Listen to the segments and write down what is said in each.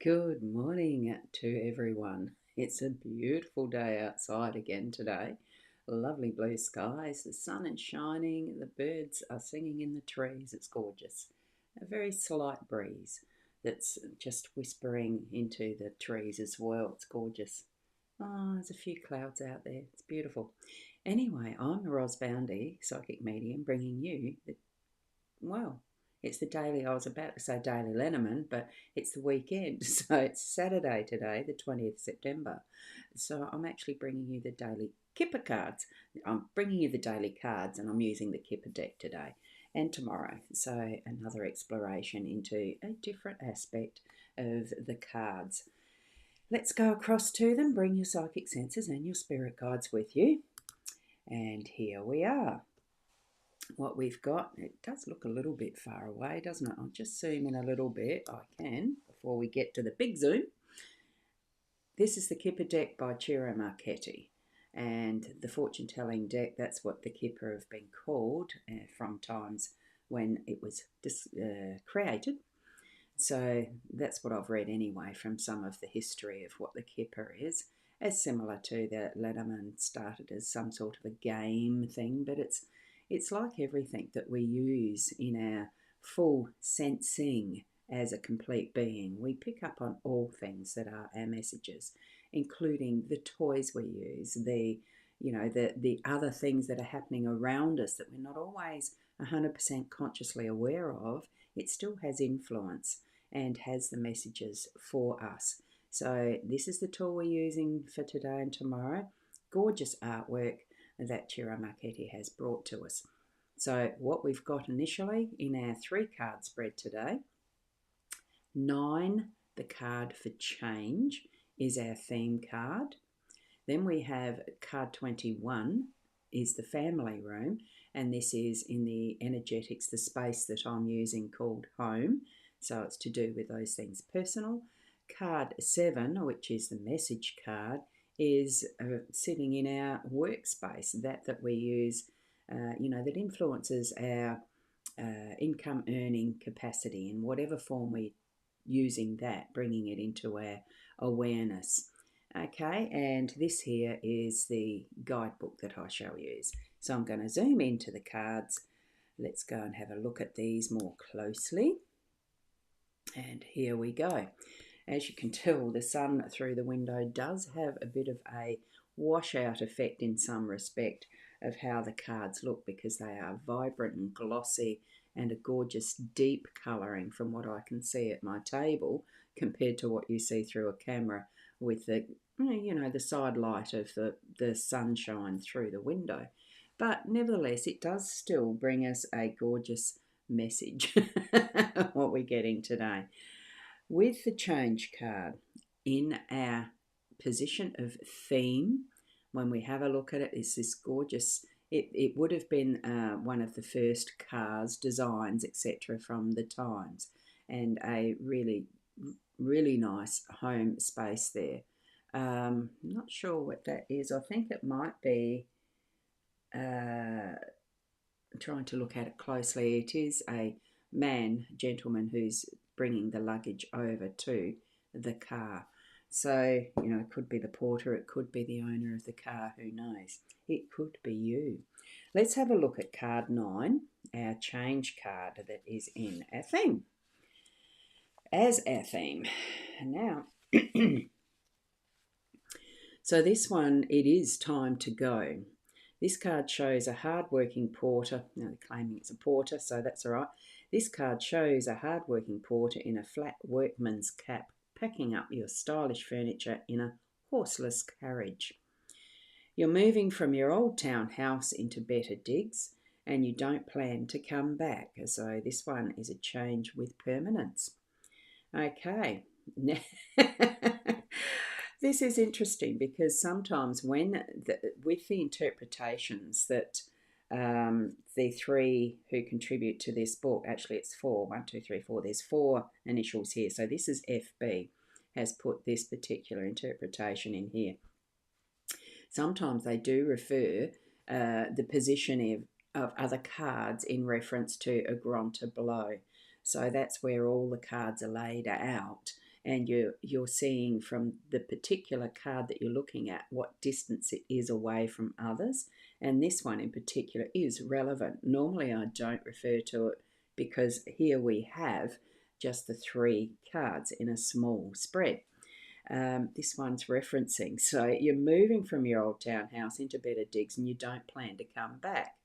Good morning to everyone. It's a beautiful day outside again today. Lovely blue skies, the sun is shining, the birds are singing in the trees. It's gorgeous. A very slight breeze that's just whispering into the trees as well. It's gorgeous. Oh, there's a few clouds out there. It's beautiful. Anyway, I'm Boundy, psychic medium, bringing you well, it's the daily, I was about to say daily Lenormand, but it's the weekend. So it's Saturday today, the 20th September. So I'm actually bringing you the daily Kipper cards. I'm bringing you the daily cards and I'm using the Kipper deck today and tomorrow. So another exploration into a different aspect of the cards. Let's go across to them. Bring your psychic senses and your spirit guides with you. And here we are. What we've got, it does look a little bit far away, doesn't it? I'll just zoom in a little bit. I can before we get to the big zoom. This is the Kipper deck by Ciro Marchetti, and the fortune telling deck, that's what the Kipper have been called from times when it was created. So that's what I've read anyway from some of the history of what the Kipper is, as similar to the Lenormand started as some sort of a game thing, but it's like everything that we use in our full sensing as a complete being. We pick up on all things that are our messages, including the toys we use, the other things that are happening around us that we're not always 100% consciously aware of. It still has influence and has the messages for us. So this is the tool we're using for today and tomorrow. Gorgeous artwork that Ciro Marchetti has brought to us. So what we've got initially in our 3-card spread today, 9, the card for change, is our theme card. Then we have card 21 is the family room, and this is in the energetics, the space that I'm using called home. So it's to do with those things personal. Card 7, which is the message card, is sitting in our workspace, that we use, that influences our income earning capacity in whatever form we're using that, bringing it into our awareness. Okay, and this here is the guidebook that I shall use. So I'm going to zoom into the cards. Let's go and have a look at these more closely. And here we go. As you can tell, the sun through the window does have a bit of a washout effect in some respect of how the cards look, because they are vibrant and glossy and a gorgeous deep colouring from what I can see at my table compared to what you see through a camera with the side light of the sunshine through the window. But nevertheless, it does still bring us a gorgeous message, what we're getting today. With the change card in our position of theme, when we have a look at it, is this gorgeous, it would have been one of the first cars, designs, etc. from the times, and a really, really nice home space there. Not sure what that is. I think it might be, trying to look at it closely, it is a gentleman, who's bringing the luggage over to the car. So, it could be the porter, it could be the owner of the car, who knows? It could be you. Let's have a look at card 9, our change card that is in our theme. As our theme. Now, so this one, it is time to go. This card shows a hard-working porter. Now, they're claiming it's a porter, so that's all right. This card shows a hard-working porter in a flat workman's cap, packing up your stylish furniture in a horseless carriage. You're moving from your old townhouse into better digs, and you don't plan to come back. So this one is a change with permanence. Okay. This is interesting because sometimes with the interpretations that the 3 who contribute to this book, actually it's 4, 1, 2, 3, 4, there's 4 initials here. So this is FB, has put this particular interpretation in here. Sometimes they do refer the position of other cards in reference to a grant, a blow. So that's where all the cards are laid out. and you're seeing from the particular card that you're looking at what distance it is away from others. And this one in particular is relevant. Normally I don't refer to it because here we have just the 3 cards in a small spread. This one's referencing. So you're moving from your old townhouse into better digs and you don't plan to come back.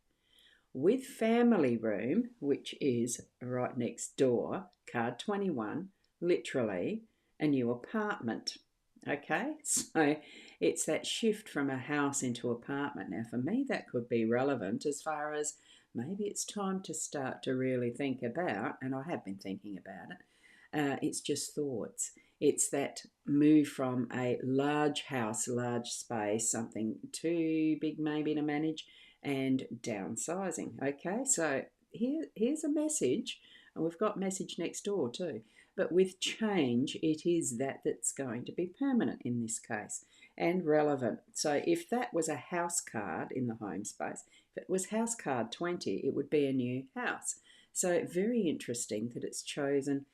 With family room, which is right next door, card 21, literally a new apartment. Okay, so it's that shift from a house into apartment. Now, for me, that could be relevant as far as maybe it's time to start to really think about, and I have been thinking about it. It's just thoughts. It's that move from a large house, large space, something too big maybe to manage, and downsizing. Okay, so here's a message, and we've got message next door too. But with change, it is that's going to be permanent in this case and relevant. So if that was a house card in the home space, if it was house card 20, it would be a new house. So very interesting that it's chosen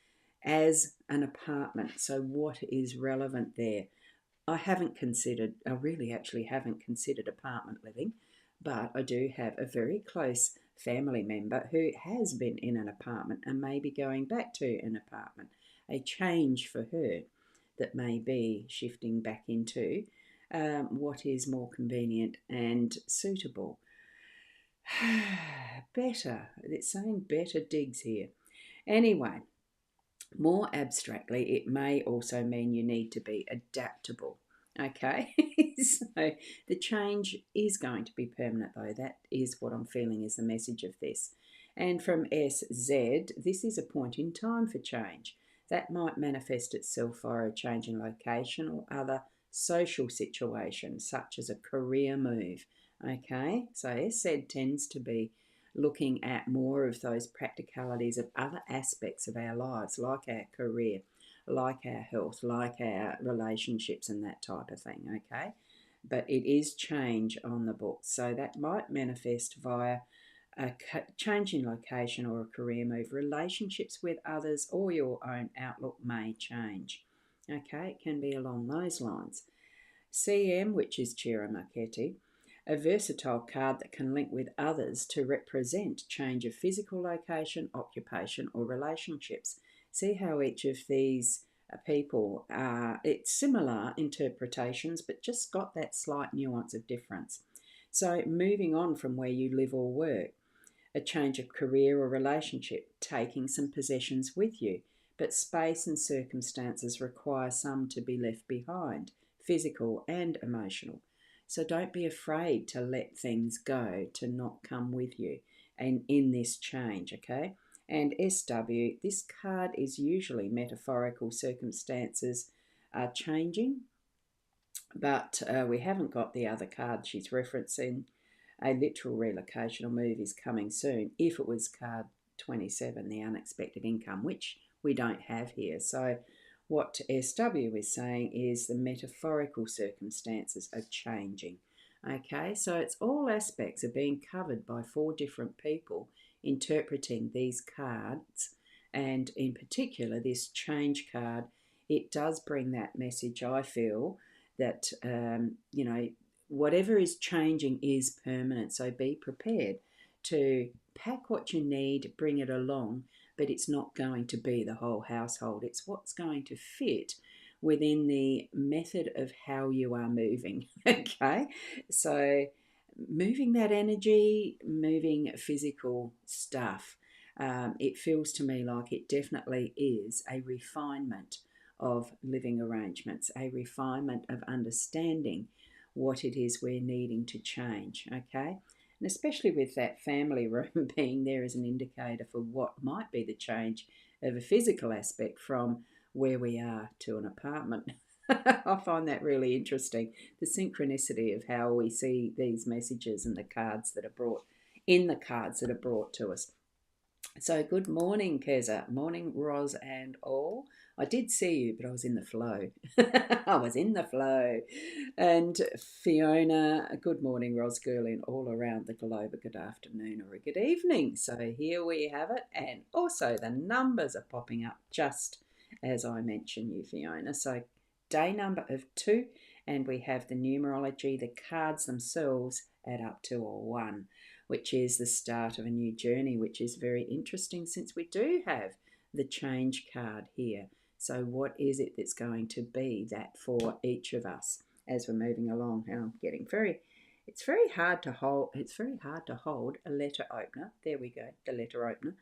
as an apartment. So what is relevant there? I really actually haven't considered apartment living, but I do have a very close family member who has been in an apartment and may be going back to an apartment. A change for her that may be shifting back into what is more convenient and suitable. Better. It's saying better digs here. Anyway, more abstractly, it may also mean you need to be adaptable. Okay, so the change is going to be permanent, though. That is what I'm feeling is the message of this. And from SZ, this is a point in time for change. That might manifest itself via a change in location or other social situations, such as a career move. Okay, so SZ tends to be looking at more of those practicalities of other aspects of our lives, like our career, like our health, like our relationships, and that type of thing. Okay, but it is change on the book, so that might manifest via a change in location or a career move. Relationships with others or your own outlook may change. Okay, it can be along those lines. CM, which is Chira Marchetti, a versatile card that can link with others to represent change of physical location, occupation, or relationships. See how each of these people are, it's similar interpretations, but just got that slight nuance of difference. So, moving on from where you live or work, a change of career or relationship, taking some possessions with you, but space and circumstances require some to be left behind, physical and emotional. So don't be afraid to let things go, to not come with you, and in this change, okay? And SW, this card is usually metaphorical. Circumstances are changing, but we haven't got the other card she's referencing. A literal relocation or move is coming soon. If it was card 27, the unexpected income, which we don't have here. So what SW is saying is the metaphorical circumstances are changing. Okay, so it's all aspects are being covered by 4 different people interpreting these cards, and in particular this change card. It does bring that message, I feel, that whatever is changing is permanent. So be prepared to pack what you need, bring it along, but it's not going to be the whole household. It's what's going to fit within the method of how you are moving. Okay, so moving that energy, moving physical stuff. It feels to me like it definitely is a refinement of living arrangements, a refinement of understanding what it is we're needing to change, okay? And especially with that family room being there as an indicator for what might be the change of a physical aspect from where we are to an apartment. I find that really interesting, the synchronicity of how we see these messages and the cards that are brought to us. So good morning, Keza. Morning, Roz and all. I did see you, but I was in the flow. I was in the flow. And Fiona, good morning, Roz Girlin, all around the globe. A good afternoon or a good evening. So here we have it. And also the numbers are popping up just as I mentioned you, Fiona. So day number of 2, and we have the numerology. The cards themselves add up to a 1, which is the start of a new journey, which is very interesting since we do have the change card here. So what is it that's going to be that for each of us as we're moving along? Now I'm getting it's very hard to hold. It's very hard to hold a letter opener. There we go, the letter opener,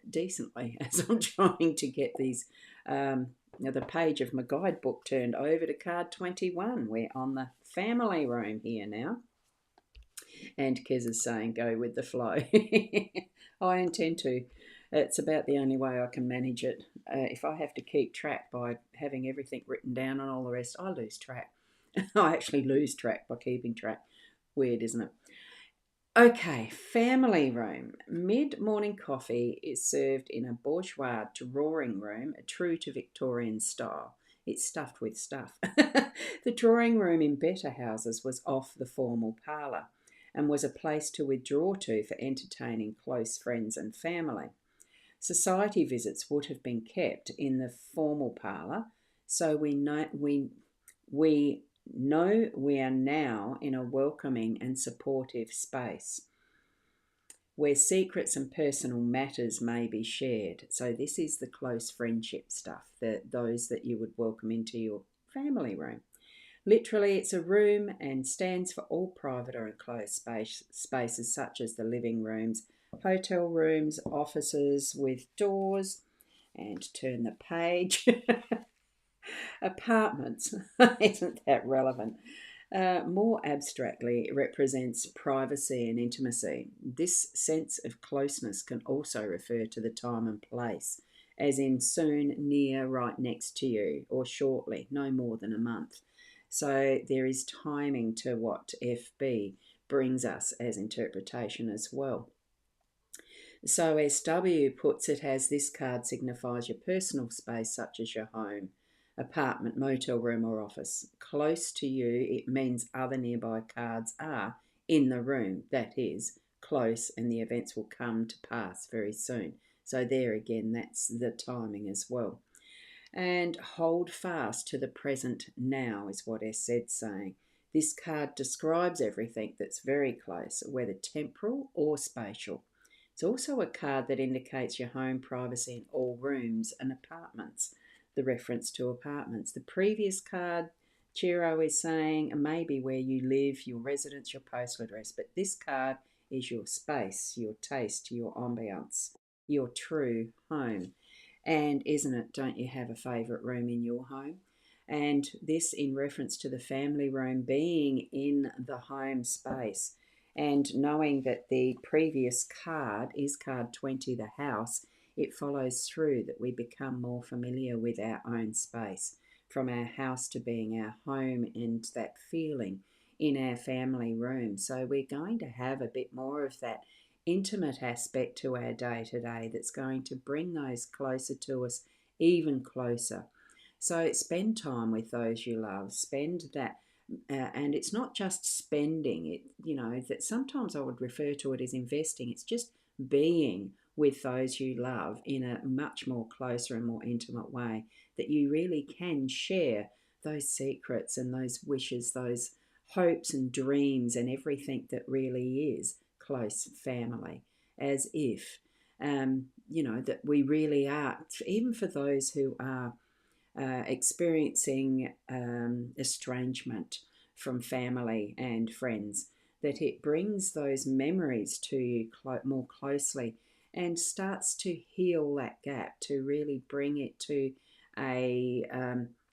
decently as I'm trying to get these. The page of my guidebook turned over to card 21. We're on the family room here now. And Kez is saying, go with the flow. I intend to. It's about the only way I can manage it. If I have to keep track by having everything written down and all the rest, I lose track. I actually lose track by keeping track. Weird, isn't it? Okay, family room. Mid-morning coffee is served in a bourgeois drawing room, true to Victorian style. It's stuffed with stuff. The drawing room in better houses was off the formal parlour and was a place to withdraw to for entertaining close friends and family. Society visits would have been kept in the formal parlour, so we know we are now in a welcoming and supportive space where secrets and personal matters may be shared. So this is the close friendship stuff, those that you would welcome into your family room. Literally, it's a room and stands for all private or enclosed spaces such as the living rooms, hotel rooms, offices with doors, and turn the page. Apartments, isn't that relevant? More abstractly, it represents privacy and intimacy. This sense of closeness can also refer to the time and place, as in soon, near, right next to you, or shortly, no more than a month. So there is timing to what FB brings us as interpretation as well. So SW puts it as this card signifies your personal space, such as your home, apartment, motel room, or office. Close to you, it means other nearby cards are in the room, that is, close, and the events will come to pass very soon. So there again, that's the timing as well. And hold fast to the present now is what Said's saying. This card describes everything that's very close, whether temporal or spatial. It's also a card that indicates your home, privacy in all rooms and apartments, the reference to apartments. The previous card, Chiro, is saying maybe where you live, your residence, your postal address, but this card is your space, your taste, your ambience, your true home. And isn't it, don't you have a favourite room in your home? And this in reference to the family room being in the home space. And knowing that the previous card is card 20, the house, it follows through that we become more familiar with our own space, from our house to being our home and that feeling in our family room. So we're going to have a bit more of that intimate aspect to our day-to-day that's going to bring those closer to us, even closer. So spend time with those you love. Spend that, and it's not just spending it. That sometimes I would refer to it as investing. It's just being with those you love in a much more closer and more intimate way, that you really can share those secrets and those wishes, those hopes and dreams and everything that really is close family, as if that we really are, even for those who are experiencing estrangement from family and friends, that it brings those memories to you more closely and starts to heal that gap, to really bring it to a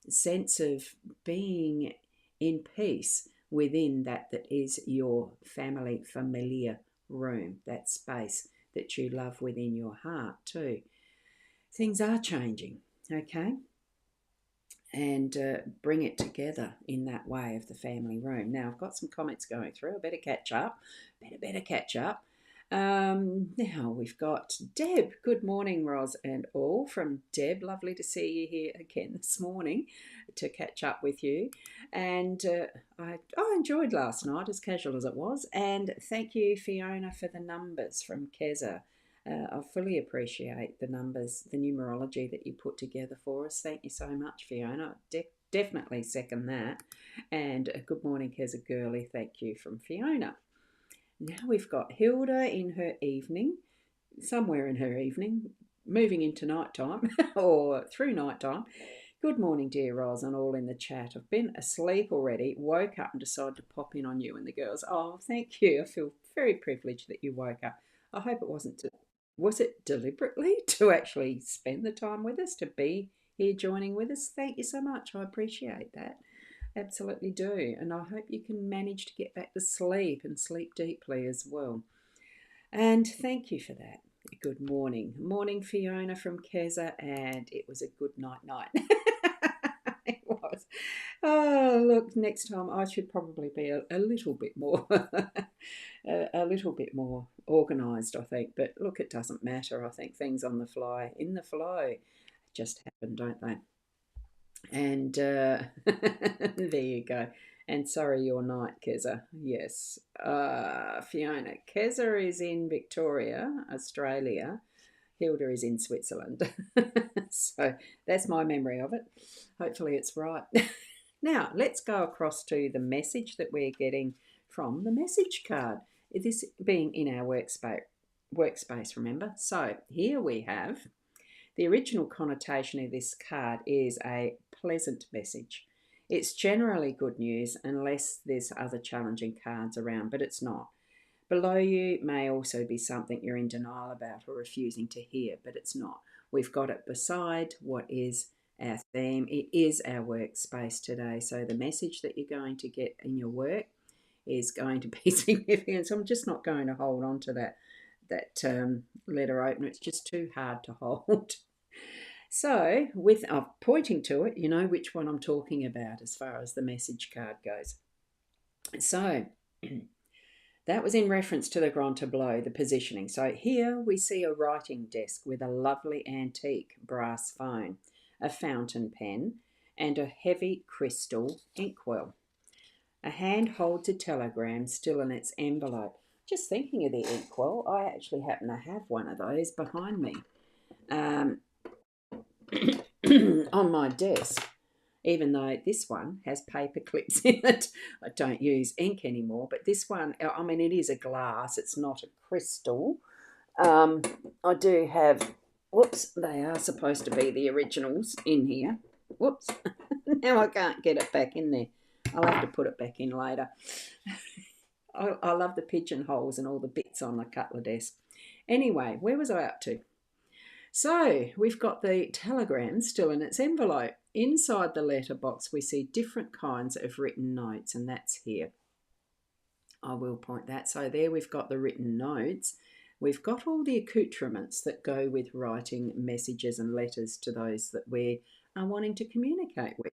sense of being in peace within that is your family familiar room, that space that you love within your heart too. Things are changing, okay? And bring it together in that way of the family room. Now, I've got some comments going through. I better catch up. Better catch up. Now, we've got Deb. Good morning, Roz and all. From Deb, lovely to see you here again this morning to catch up with you. And I enjoyed last night, as casual as it was. And thank you, Fiona, for the numbers from Keza. I fully appreciate the numbers, the numerology that you put together for us. Thank you so much, Fiona. Definitely second that. And a good morning, Keza Girly. Thank you from Fiona. Now we've got Hilda in her evening, somewhere in her evening, moving into night time or through night time. Good morning, dear Roz, and all in the chat. I've been asleep already, woke up and decided to pop in on you and the girls. Oh, thank you. I feel very privileged that you woke up. I hope it wasn't, was it deliberately to actually spend the time with us, to be here joining with us? Thank you so much. I appreciate that. Absolutely do. And I hope you can manage to get back to sleep and sleep deeply as well. And thank you for that. Good morning. Morning, Fiona from Keza, and it was a good night. It was. Oh, look, next time I should probably be a little bit more, a little bit more organised, I think. But look, it doesn't matter. I think things on the fly, in the flow, just happen, don't they? And there you go. And sorry, your night, Keza. Yes. Fiona. Keza is in Victoria, Australia. Hilda is in Switzerland. So that's my memory of it. Hopefully it's right. Now, let's go across to the message that we're getting from the message card. This being in our workspace, remember? So here we have the original connotation of this card is a pleasant message. It's generally good news unless there's other challenging cards around, but it's not. Below you may also be something you're in denial about or refusing to hear, but it's not. We've got it beside what is our theme. It is our workspace today. So the message that you're going to get in your work is going to be significant. So I'm just not going to hold on to that letter opener. It's just too hard to hold. So, with pointing to it, you know which one I'm talking about as far as the message card goes. So, that was in reference to the grand tableau, the positioning. So, here we see a writing desk with a lovely antique brass phone, a fountain pen, and a heavy crystal inkwell. A hand holds a telegram still in its envelope. Just thinking of the inkwell, I actually happen to have one of those behind me on my desk, even though this one has paper clips in it. I don't use ink anymore, but this one, I mean, it is a glass, it's not a crystal. I do have, whoops, they are supposed to be the originals in here. Whoops, now I can't get it back in there. I'll have to put it back in later. I love the pigeonholes and all the bits on the cutler desk. Anyway, where was I up to? So we've got the telegram still in its envelope. Inside the letterbox, we see different kinds of written notes, and that's here. I will point that. So there we've got the written notes. We've got all the accoutrements that go with writing messages and letters to those that we are wanting to communicate with.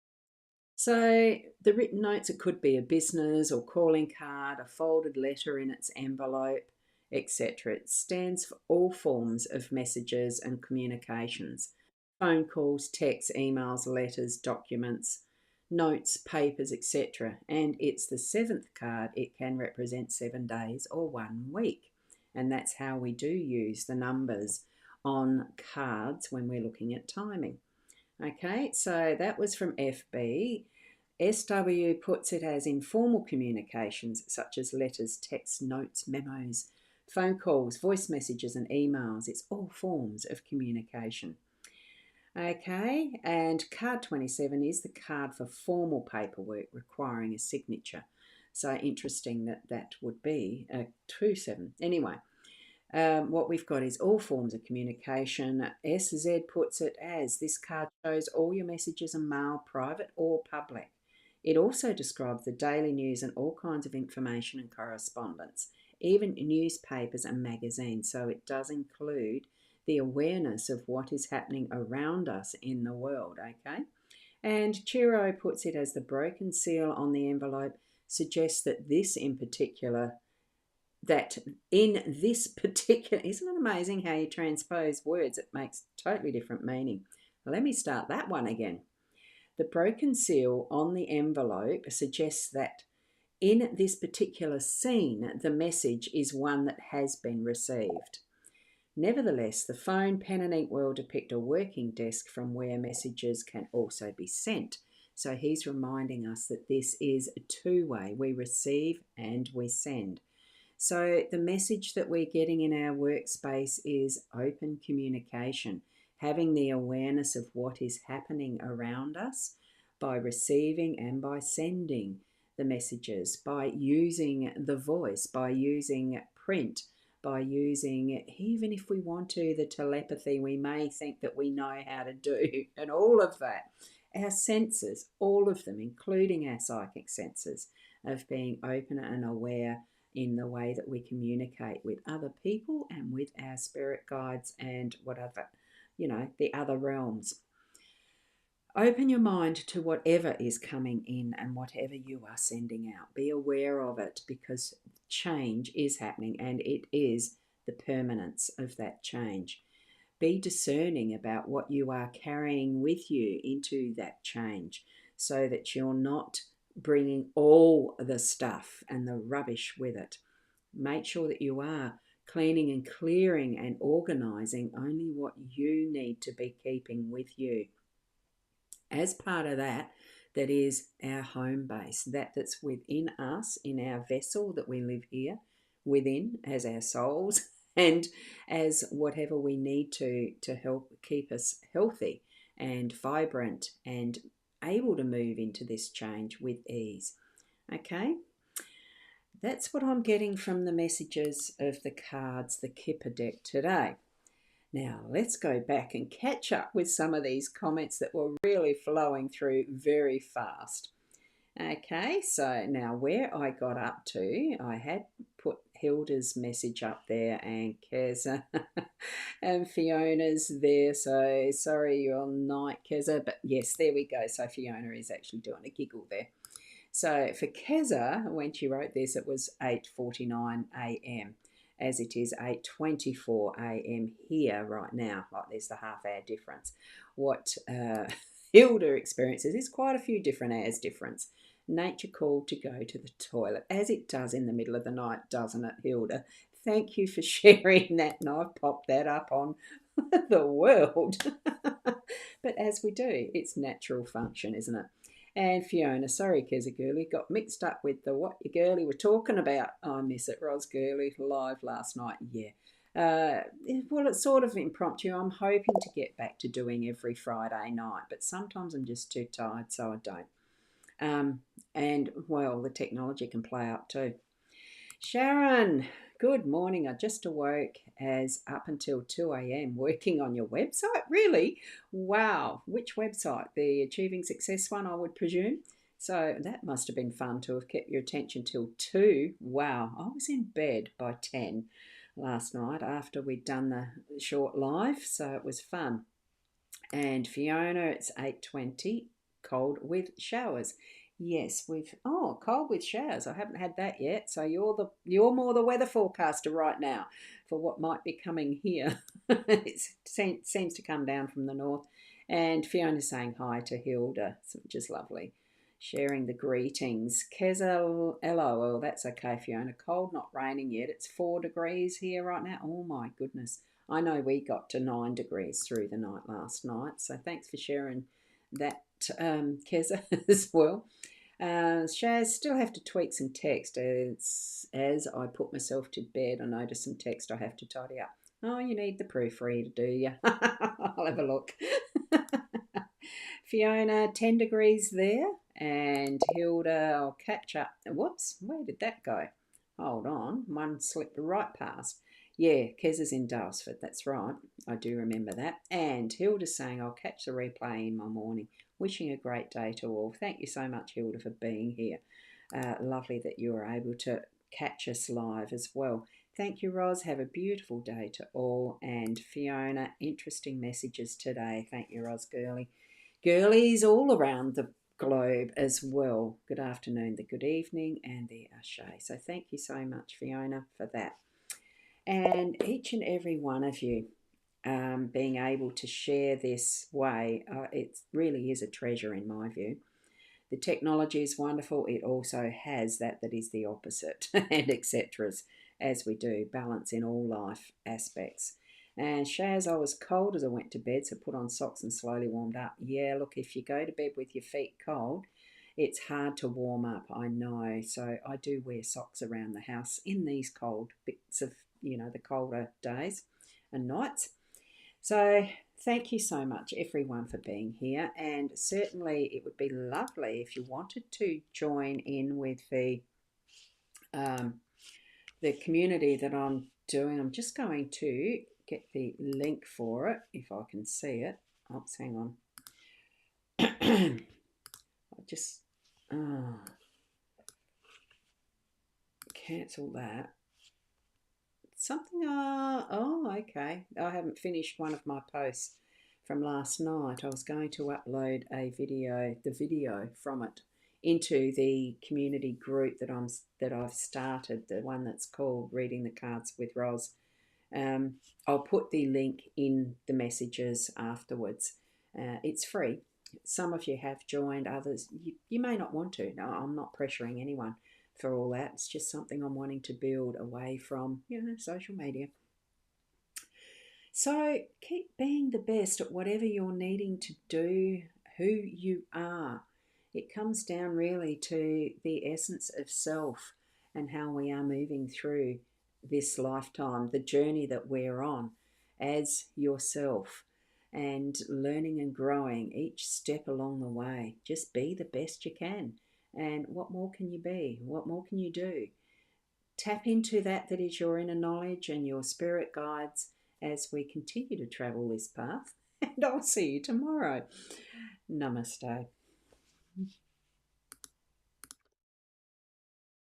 So the written notes, it could be a business or calling card, a folded letter in its envelope, etc. It stands for all forms of messages and communications. Phone calls, texts, emails, letters, documents, notes, papers, etc. And it's the seventh card. It can represent 7 days or 1 week. And that's how we do use the numbers on cards when we're looking at timing. Okay, so that was from FB. SW puts it as informal communications such as letters, texts, notes, memos, phone calls, voice messages and emails. It's all forms of communication. Okay, and card 27 is the card for formal paperwork requiring a signature. So interesting that that would be a 2-7. Anyway, what we've got is all forms of communication. SZ puts it as this card shows all your messages are mail, private or public. It also describes the daily news and all kinds of information and correspondence, even newspapers and magazines. So it does include the awareness of what is happening around us in the world, okay? And Chiro puts it as the broken seal on the envelope suggests that this in particular isn't it amazing how you transpose words? It makes totally different meaning. Let me start that one again. The broken seal on the envelope suggests that in this particular scene, the message is one that has been received. Nevertheless, the phone, pen and ink will depict a working desk from where messages can also be sent. So he's reminding us that this is a two-way. We receive and we send. So the message that we're getting in our workspace is open communication, having the awareness of what is happening around us by receiving and by sending the messages, by using the voice, by using print, by using, even if we want to, the telepathy we may think that we know how to do, and all of that. Our senses, all of them, including our psychic senses, of being open and aware in the way that we communicate with other people and with our spirit guides and whatever, the other realms. Open your mind to whatever is coming in and whatever you are sending out. Be aware of it, because change is happening and it is the permanence of that change. Be discerning about what you are carrying with you into that change, so that you're not bringing all the stuff and the rubbish with it. Make sure that you are cleaning and clearing and organising only what you need to be keeping with you. As part of that, that is our home base, that's within us, in our vessel that we live here within as our souls, and as whatever we need to help keep us healthy and vibrant and able to move into this change with ease. Okay, that's what I'm getting from the messages of the cards, the Kipper deck today. Now, let's go back and catch up with some of these comments that were really flowing through very fast. Okay, so now where I got up to, I had put Hilda's message up there and Keza and Fiona's there. So sorry you're night, Keza, but yes, there we go. So Fiona is actually doing a giggle there. So for Keza, when she wrote this, it was 8:49 a.m. as it is 8:24 a.m. here right now. Like there's the half-hour difference. What Hilda experiences is quite a few different hours difference. Nature called to go to the toilet, as it does in the middle of the night, doesn't it, Hilda? Thank you for sharing that, and I've popped that up on the world. But as we do, it's natural function, isn't it? And Fiona, sorry, Keza Girly, got mixed up with the what your girly were talking about. I miss it, Ros Girly, live last night. Yeah. Well, it's sort of impromptu. I'm hoping to get back to doing every Friday night, but sometimes I'm just too tired, so I don't. And, well, the technology can play up too. Sharon, good morning. I just awoke as up until 2 a.m. working on your website. Really? Wow. Which website? The Achieving Success one, I would presume. So that must have been fun to have kept your attention till 2. Wow. I was in bed by 10 last night after we'd done the short live, so it was fun. And Fiona, it's 8:20, cold with showers. Yes, cold with showers. I haven't had that yet. So you're more the weather forecaster right now for what might be coming here. It seems to come down from the north. And Fiona's saying hi to Hilda, which is lovely. Sharing the greetings. Keza, LOL, that's okay, Fiona. Cold, not raining yet. It's 4 degrees here right now. Oh my goodness. I know we got to 9 degrees through the night last night. So thanks for sharing that, Keza, as well. Shaz, still have to tweak some text. As I put myself to bed, I noticed some text I have to tidy up. Oh, you need the proofreader, do you? I'll have a look. Fiona, 10 degrees there. And Hilda, I'll catch up. Whoops, where did that go? Hold on, one slipped right past. Yeah, Kez is in Dalesford, that's right. I do remember that. And Hilda's saying, I'll catch the replay in my morning. Wishing a great day to all. Thank you so much, Hilda, for being here. Lovely that you were able to catch us live as well. Thank you, Roz. Have a beautiful day to all. And Fiona, interesting messages today. Thank you, Roz Girly. Girlies all around the globe as well. Good afternoon, the good evening, and the ashe. So thank you so much, Fiona, for that. And each and every one of you being able to share this way, it really is a treasure in my view. The technology is wonderful. It also has that is the opposite and etc. as we do balance in all life aspects. And Shaz, I was cold as I went to bed, so put on socks and slowly warmed up. Yeah, look, if you go to bed with your feet cold, it's hard to warm up, I know. So I do wear socks around the house in these cold bits of, the colder days and nights. So thank you so much, everyone, for being here. And certainly it would be lovely if you wanted to join in with um, the community that I'm doing. I'm just going to get the link for it if I can see it. Oops, hang on. I just cancel that. Something, okay. I haven't finished one of my posts from last night. I was going to upload the video from it into the community group that I've started, the one that's called Reading the Cards with Roz. I'll put the link in the messages afterwards. It's free. Some of you have joined, others you may not want to. No, I'm not pressuring anyone for all that. It's just something I'm wanting to build away from, social media. So keep being the best at whatever you're needing to do, who you are. It comes down really to the essence of self and how we are moving through this lifetime, the journey that we're on as yourself, and learning and growing each step along the way. Just be the best you can. And what more can you be? What more can you do? Tap into that is your inner knowledge and your spirit guides as we continue to travel this path. And I'll see you tomorrow. Namaste.